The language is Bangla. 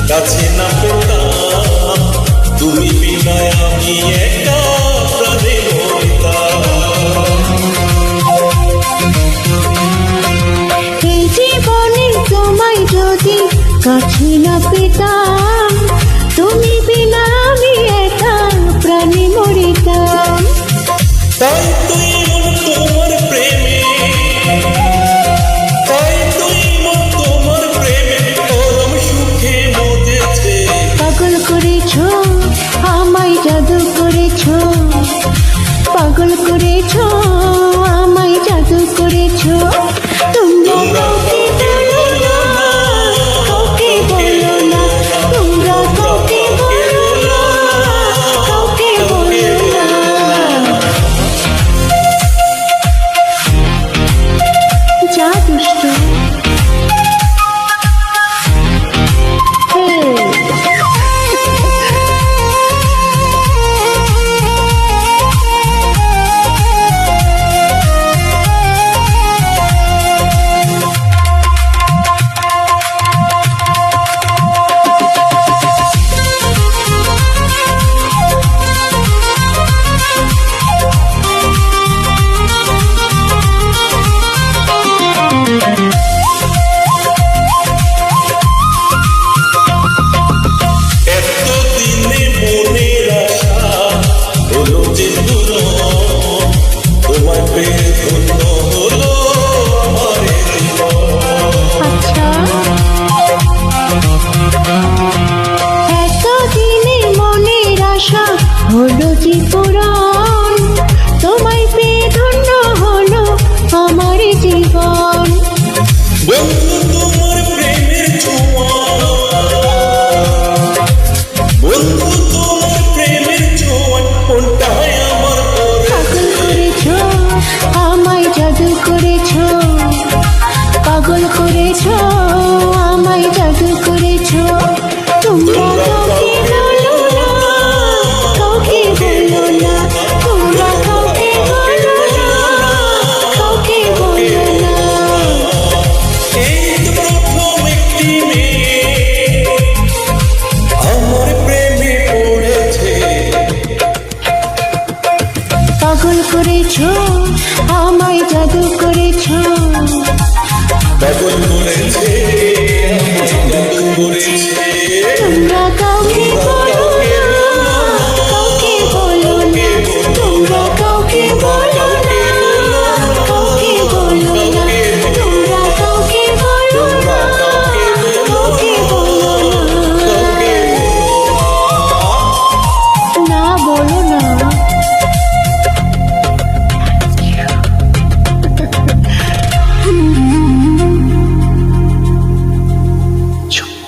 কাছে না পেতাম তুমি বিনা আমি একা প্রাণে মরিতাম। এই জীবনে তোমায় যদি কাছে না পেতাম তুমি বিনা আমি একা প্রাণে মরিতাম। তাই তুই মন তোমার প্রেমে, তাই তুই মন তোমার প্রেমে পরম সুখে মজেছে। পাগল করেছো আমায় জাদু করেছো, পাগল করেছো আমায় জাদু করেছো। তোমরা কাউকে বলো না, কাউকে বলো না, তোমরা কাউকে বলো না, কাউকে বলো না। যা দুষ্ট হলো জীবন, তোমায় পেয়ে ধন্য হলো আমার জীবন। বন্ধু তোমার প্রেমের ছোঁয়া, বন্ধু তোমার প্রেমের ছোঁয়া কোনটাই আমার পাগল করেছো আমায় জাদু করেছো, পাগল করেছো আমায় জাদু করেছো। তোমরা কাউকে বলো না, কাউকে বলো না, তোমরা কাউকে বলো না, কাউকে বলো না। এই তো প্রথম একটি মেয়ে আমার প্রেমে পড়েছে। পাগল করেছো আমায় জাদু করেছো, পাগল করেছে, জাদু করেছে।